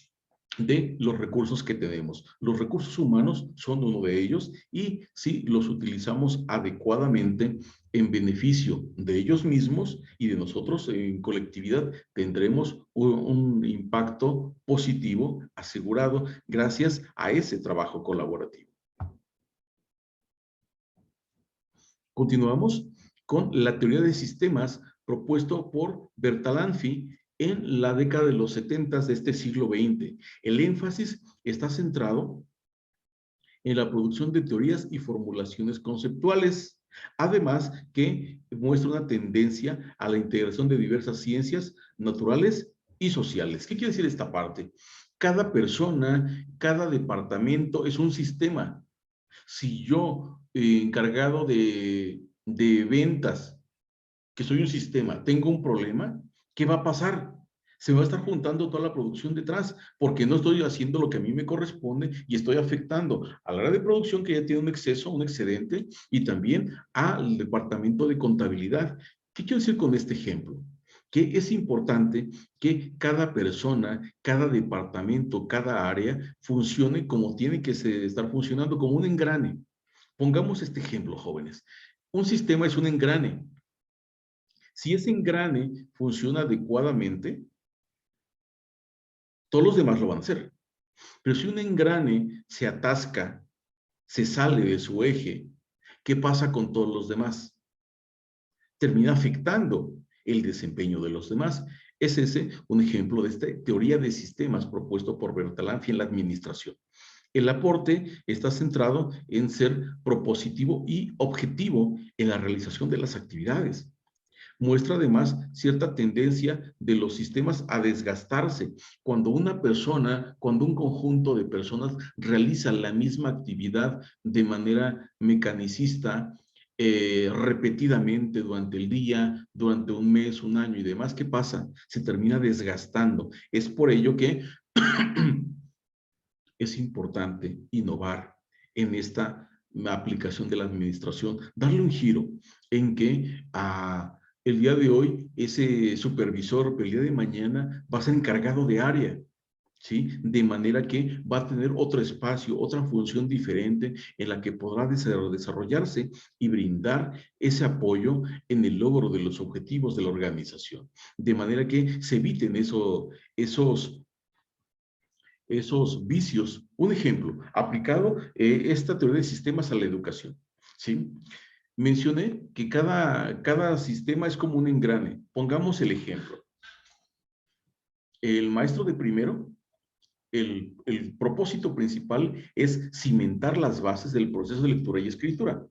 de los recursos que tenemos. Los recursos humanos son uno de ellos y si los utilizamos adecuadamente en beneficio de ellos mismos y de nosotros en colectividad, tendremos un impacto positivo asegurado gracias a ese trabajo colaborativo. Continuamos con la teoría de sistemas propuesto por Bertalanffy en la década de los 70 de este siglo XX. El énfasis está centrado en la producción de teorías y formulaciones conceptuales, además que muestra una tendencia a la integración de diversas ciencias naturales y sociales. ¿Qué quiere decir esta parte? Cada persona, cada departamento es un sistema. Si yo, encargado de ventas, que soy un sistema, tengo un problema, ¿qué va a pasar? Se me va a estar juntando toda la producción detrás, porque no estoy haciendo lo que a mí me corresponde y estoy afectando a la área de producción que ya tiene un exceso, un excedente, y también al departamento de contabilidad. ¿Qué quiero decir con este ejemplo? Que es importante que cada persona, cada departamento, cada área funcione como tiene que estar funcionando, como un engrane. Pongamos este ejemplo, jóvenes. Un sistema es un engrane. Si ese engrane funciona adecuadamente, todos los demás lo van a hacer. Pero si un engrane se atasca, se sale de su eje, ¿qué pasa con todos los demás? Termina afectando el desempeño de los demás. Es ese un ejemplo de esta teoría de sistemas propuesto por Bertalanffy en la administración. El aporte está centrado en ser propositivo y objetivo en la realización de las actividades. Muestra además cierta tendencia de los sistemas a desgastarse. Cuando una persona, cuando un conjunto de personas realiza la misma actividad de manera mecanicista, repetidamente durante el día, durante un mes, un año y demás, ¿qué pasa? Se termina desgastando. Es por ello que es importante innovar en esta aplicación de la administración, darle un giro en que el día de hoy ese supervisor, el día de mañana va a ser encargado de área, ¿sí? De manera que va a tener otro espacio, otra función diferente en la que podrá desarrollarse y brindar ese apoyo en el logro de los objetivos de la organización. De manera que se eviten esos vicios. Un ejemplo, aplicado esta teoría de sistemas a la educación, ¿sí? Mencioné que cada sistema es como un engrane. Pongamos el ejemplo. El maestro de primero, el propósito principal es cimentar las bases del proceso de lectura y escritura.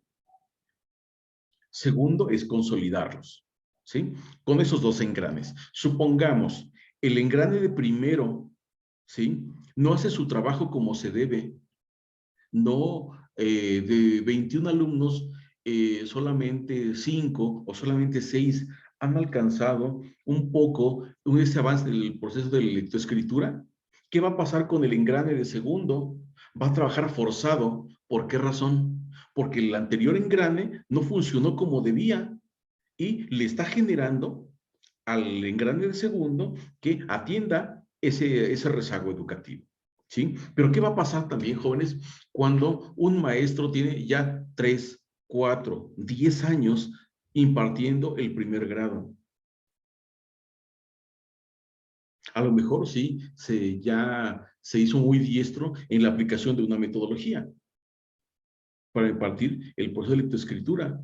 Segundo es consolidarlos, ¿sí? Con esos dos engranes. Supongamos, el engrane de primero, ¿sí? No hace su trabajo como se debe. No, de 21 alumnos, solamente 5 o solamente 6 han alcanzado un poco ese avance del proceso de lectoescritura. ¿Qué va a pasar con el engrane de segundo? Va a trabajar forzado. ¿Por qué razón? Porque el anterior engrane no funcionó como debía y le está generando al engrane de segundo que atienda ese rezago educativo, ¿sí? Pero ¿qué va a pasar también, jóvenes, cuando un maestro tiene ya 3, 4, 10 años impartiendo el primer grado? A lo mejor sí, ya se hizo muy diestro en la aplicación de una metodología para impartir el proceso de lectoescritura.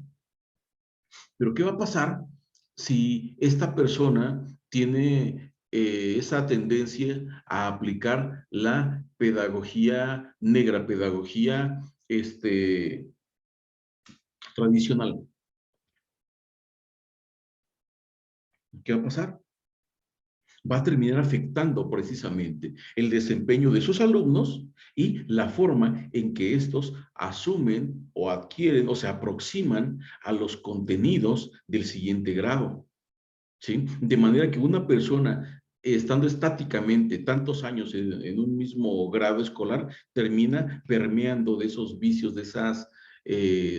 Pero ¿qué va a pasar si esta persona tiene esa tendencia a aplicar la pedagogía negra, pedagogía tradicional? ¿Qué va a pasar? Va a terminar afectando precisamente el desempeño de sus alumnos y la forma en que estos asumen o adquieren o se aproximan a los contenidos del siguiente grado, ¿sí? De manera que una persona, estando estáticamente tantos años en un mismo grado escolar, termina permeando de esos vicios, de esas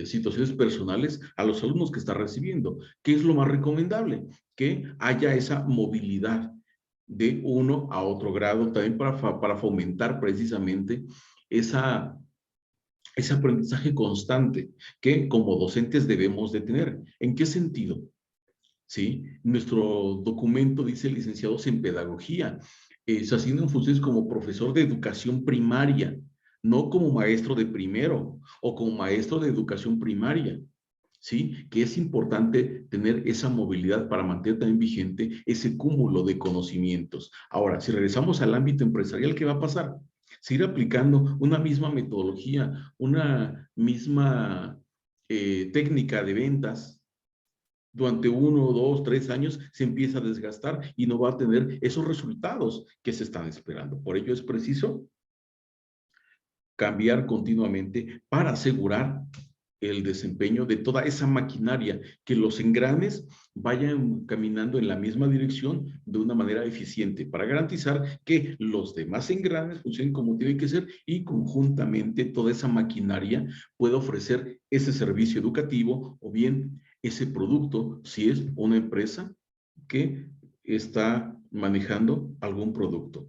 situaciones personales a los alumnos que está recibiendo. ¿Qué es lo más recomendable? Que haya esa movilidad de uno a otro grado, también para fomentar precisamente esa, ese aprendizaje constante que como docentes debemos de tener. ¿En qué sentido? ¿Sí? Nuestro documento dice licenciados en pedagogía. Se asignan funciones como profesor de educación primaria, no como maestro de primero o como maestro de educación primaria. ¿Sí? Que es importante tener esa movilidad para mantener también vigente ese cúmulo de conocimientos. Ahora, si regresamos al ámbito empresarial, ¿qué va a pasar? Seguir aplicando una misma metodología, una misma técnica de ventas, durante 1, 2, 3 años se empieza a desgastar y no va a tener esos resultados que se están esperando. Por ello es preciso cambiar continuamente para asegurar el desempeño de toda esa maquinaria, que los engranes vayan caminando en la misma dirección de una manera eficiente para garantizar que los demás engranes funcionen como tienen que ser y conjuntamente toda esa maquinaria pueda ofrecer ese servicio educativo o bien ese producto si es una empresa que está manejando algún producto.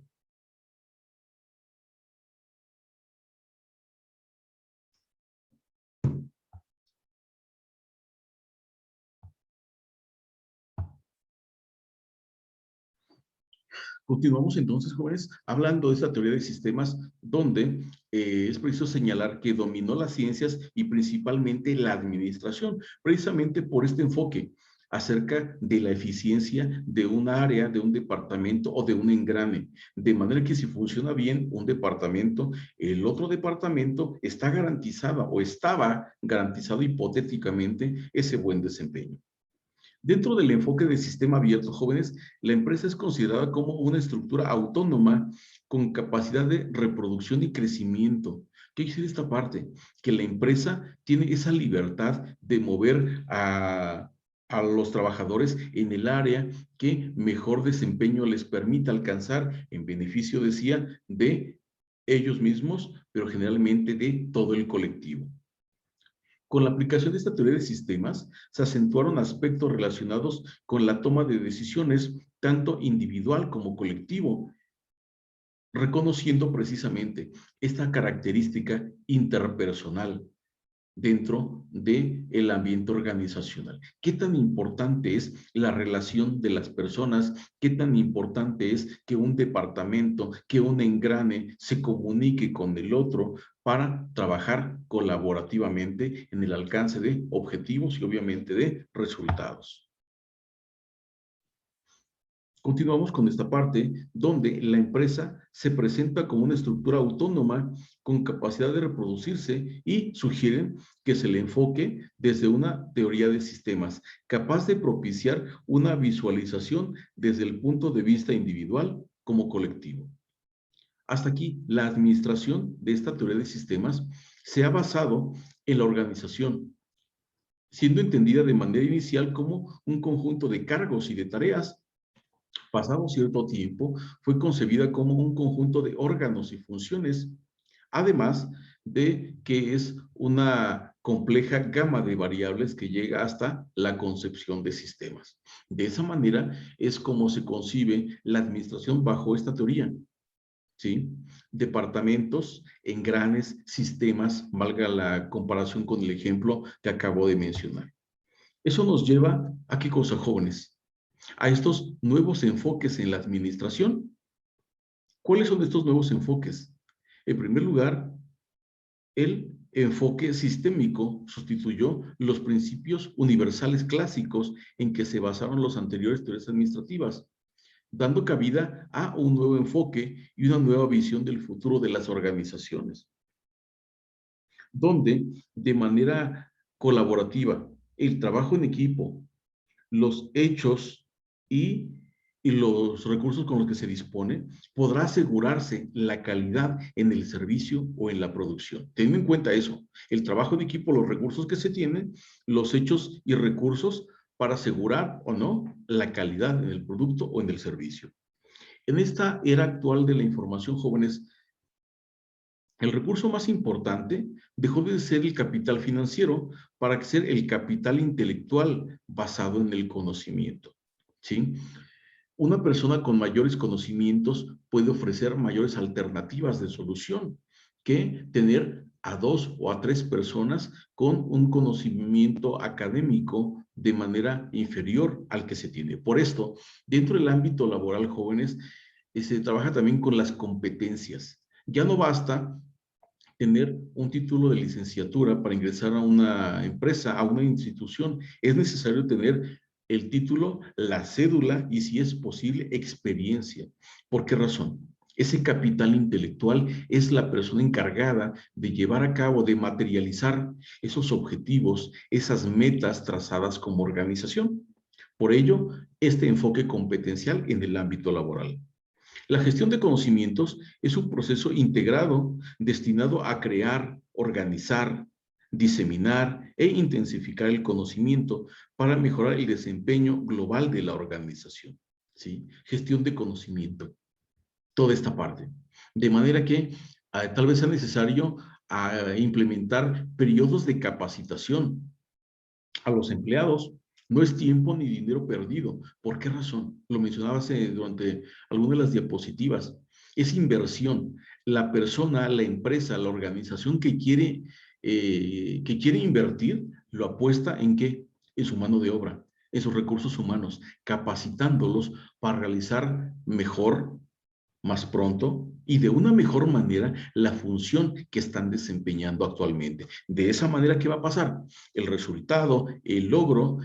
Continuamos entonces, jóvenes, hablando de esta teoría de sistemas, donde es preciso señalar que dominó las ciencias y principalmente la administración, precisamente por este enfoque acerca de la eficiencia de un área, de un departamento o de un engrane. De manera que si funciona bien un departamento, el otro departamento está garantizado o estaba garantizado hipotéticamente ese buen desempeño. Dentro del enfoque del sistema abierto, jóvenes, la empresa es considerada como una estructura autónoma con capacidad de reproducción y crecimiento. ¿Qué quiere decir esta parte? Que la empresa tiene esa libertad de mover a los trabajadores en el área que mejor desempeño les permita alcanzar en beneficio, decía, de ellos mismos, pero generalmente de todo el colectivo. Con la aplicación de esta teoría de sistemas, se acentuaron aspectos relacionados con la toma de decisiones, tanto individual como colectivo, reconociendo precisamente esta característica interpersonal dentro del ambiente organizacional. ¿Qué tan importante es la relación de las personas? ¿Qué tan importante es que un departamento, que un engrane se comunique con el otro para trabajar colaborativamente en el alcance de objetivos y obviamente de resultados? Continuamos con esta parte donde la empresa se presenta como una estructura autónoma con capacidad de reproducirse y sugieren que se le enfoque desde una teoría de sistemas, capaz de propiciar una visualización desde el punto de vista individual como colectivo. Hasta aquí, la administración de esta teoría de sistemas se ha basado en la organización, siendo entendida de manera inicial como un conjunto de cargos y de tareas. Pasado cierto tiempo, fue concebida como un conjunto de órganos y funciones, además de que es una compleja gama de variables que llega hasta la concepción de sistemas. De esa manera es como se concibe la administración bajo esta teoría, ¿sí? Departamentos, engranes, sistemas, valga la comparación con el ejemplo que acabo de mencionar. Eso nos lleva a qué cosa, jóvenes, a estos nuevos enfoques en la administración. ¿Cuáles son estos nuevos enfoques? En primer lugar, el enfoque sistémico sustituyó los principios universales clásicos en que se basaron los anteriores teorías administrativas, dando cabida a un nuevo enfoque y una nueva visión del futuro de las organizaciones, donde de manera colaborativa, el trabajo en equipo, los hechos y, y los recursos con los que se dispone, podrá asegurarse la calidad en el servicio o en la producción. Teniendo en cuenta eso, el trabajo de equipo, los recursos que se tienen, los hechos y recursos para asegurar o no la calidad en el producto o en el servicio. En esta era actual de la información, jóvenes, el recurso más importante dejó de ser el capital financiero para ser el capital intelectual basado en el conocimiento, ¿sí? Una persona con mayores conocimientos puede ofrecer mayores alternativas de solución que tener a 2 o a 3 personas con un conocimiento académico de manera inferior al que se tiene. Por esto, dentro del ámbito laboral, jóvenes, se trabaja también con las competencias. Ya no basta tener un título de licenciatura para ingresar a una empresa, a una institución. Es necesario tener el título, la cédula y, si es posible, experiencia. ¿Por qué razón? Ese capital intelectual es la persona encargada de llevar a cabo, de materializar esos objetivos, esas metas trazadas como organización. Por ello, este enfoque competencial en el ámbito laboral. La gestión de conocimientos es un proceso integrado destinado a crear, organizar, diseminar e intensificar el conocimiento para mejorar el desempeño global de la organización. ¿Sí? Gestión de conocimiento, toda esta parte. De manera que tal vez sea necesario implementar periodos de capacitación a los empleados. No es tiempo ni dinero perdido. ¿Por qué razón? Lo mencionaba durante algunas de las diapositivas. Es inversión. La persona, la empresa, la organización que quiere invertir, lo apuesta en qué? En su mano de obra, en sus recursos humanos, capacitándolos para realizar mejor, más pronto y de una mejor manera la función que están desempeñando actualmente. De esa manera, ¿qué va a pasar? El resultado, el logro,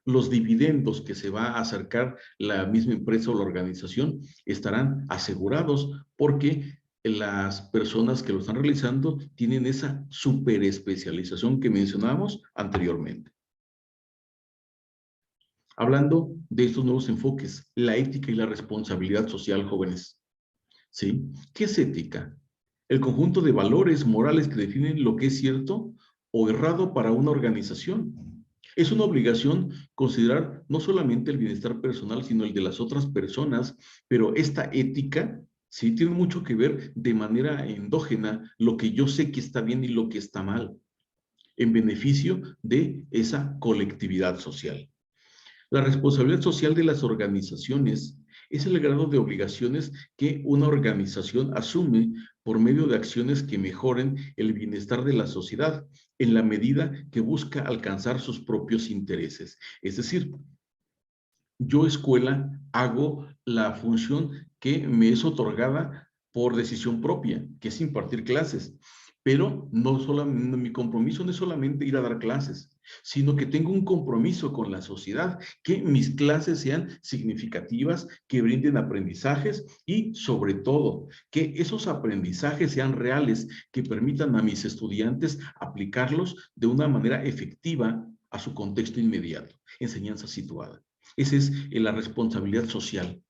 los dividendos que se va a acercar la misma empresa o la organización estarán asegurados porque las personas que lo están realizando tienen esa superespecialización que mencionamos anteriormente. Hablando de estos nuevos enfoques, la ética y la responsabilidad social, jóvenes. ¿Sí? ¿Qué es ética? El conjunto de valores morales que definen lo que es cierto o errado para una organización. Es una obligación considerar no solamente el bienestar personal, sino el de las otras personas, pero esta ética, sí, tiene mucho que ver de manera endógena lo que yo sé que está bien y lo que está mal. en beneficio de esa colectividad social. La responsabilidad social de las organizaciones es el grado de obligaciones que una organización asume por medio de acciones que mejoren el bienestar de la sociedad en la medida que busca alcanzar sus propios intereses. Es decir, yo escuela hago la función que me es otorgada por decisión propia, que es impartir clases. Pero no solamente, mi compromiso no es solamente ir a dar clases, sino que tengo un compromiso con la sociedad, que mis clases sean significativas, que brinden aprendizajes y sobre todo, que esos aprendizajes sean reales, que permitan a mis estudiantes aplicarlos de una manera efectiva a su contexto inmediato, enseñanza situada. Esa es la responsabilidad social,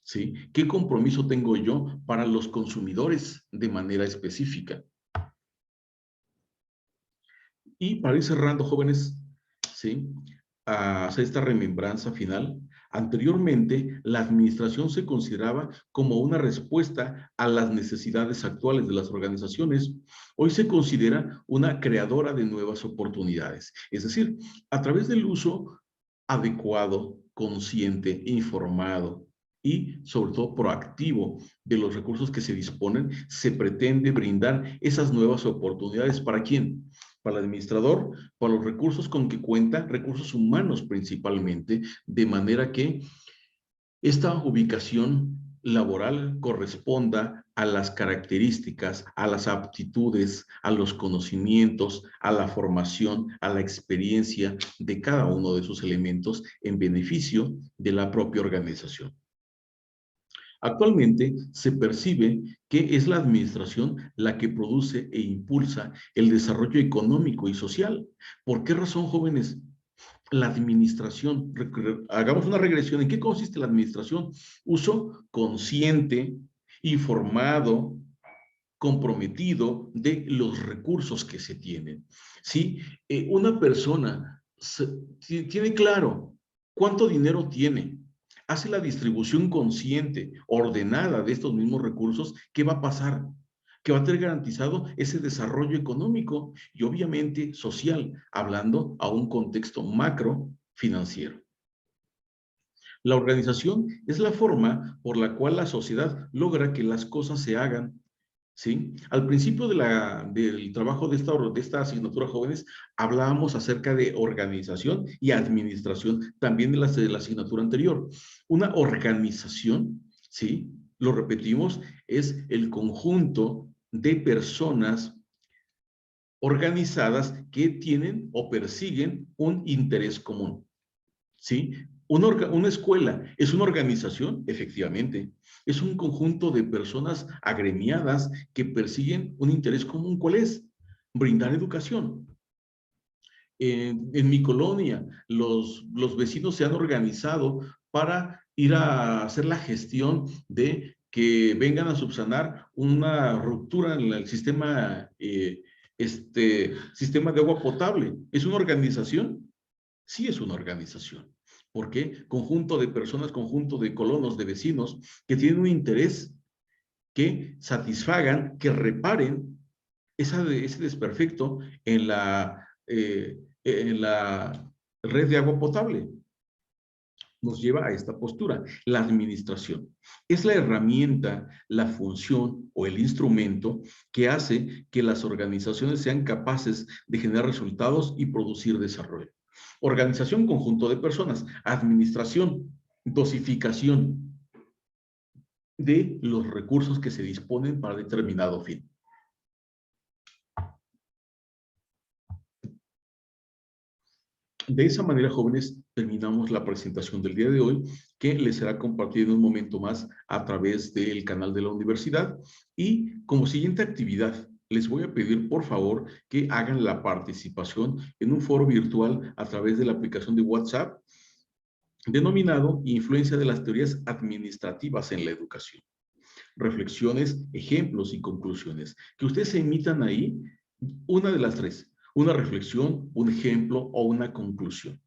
¿sí? ¿Qué compromiso tengo yo para los consumidores de manera específica? Y para ir cerrando, jóvenes, ¿sí? A hacer esta remembranza final, anteriormente la administración se consideraba como una respuesta a las necesidades actuales de las organizaciones. Hoy se considera una creadora de nuevas oportunidades. Es decir, a través del uso adecuado, consciente, informado y sobre todo proactivo de los recursos que se disponen, se pretende brindar esas nuevas oportunidades. ¿Para quién? Para el administrador, para los recursos con que cuenta, recursos humanos principalmente, de manera que esta ubicación laboral corresponda a las características, a las aptitudes, a los conocimientos, a la formación, a la experiencia de cada uno de sus elementos en beneficio de la propia organización. Actualmente se percibe que es la administración la que produce e impulsa el desarrollo económico y social. ¿Por qué razón, jóvenes? La administración, hagamos una regresión. ¿En qué consiste la administración? Uso consciente, informado, comprometido de los recursos que se tienen. ¿Sí? Una persona tiene claro cuánto dinero tiene, hace la distribución consciente, ordenada de estos mismos recursos, ¿qué va a pasar? Que va a tener garantizado ese desarrollo económico y obviamente social, hablando a un contexto macro financiero. La organización es la forma por la cual la sociedad logra que las cosas se hagan, ¿sí? Al principio del trabajo de esta asignatura jóvenes, hablábamos acerca de organización y administración, también de la asignatura anterior. Una organización, ¿sí? Lo repetimos, es el conjunto de personas organizadas que tienen o persiguen un interés común, ¿sí? Una escuela es una organización, efectivamente. Es un conjunto de personas agremiadas que persiguen un interés común. ¿Cuál es? Brindar educación. En mi colonia, los vecinos se han organizado para ir a hacer la gestión de que vengan a subsanar una ruptura en el sistema, sistema de agua potable. ¿Es una organización? Sí, es una organización. ¿Por qué? Conjunto de personas, conjunto de colonos, de vecinos que tienen un interés, que satisfagan, que reparen ese desperfecto en la red de agua potable. Nos lleva a esta postura. La administración es la herramienta, la función o el instrumento que hace que las organizaciones sean capaces de generar resultados y producir desarrollo. Organización, conjunto de personas. Administración, dosificación de los recursos que se disponen para determinado fin. De esa manera, jóvenes, terminamos la presentación del día de hoy, que les será compartida en un momento más a través del canal de la universidad. Y como siguiente actividad, les voy a pedir, por favor, que hagan la participación en un foro virtual a través de la aplicación de WhatsApp, denominado Influencia de las teorías administrativas en la educación. Reflexiones, ejemplos y conclusiones. Que ustedes se emitan ahí una de las tres. Una reflexión, un ejemplo o una conclusión,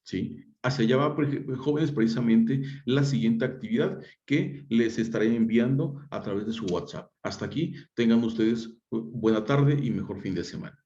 ¿sí? Hacia allá va, jóvenes, precisamente la siguiente actividad que les estaré enviando a través de su WhatsApp. Hasta aquí, tengan ustedes buena tarde y mejor fin de semana.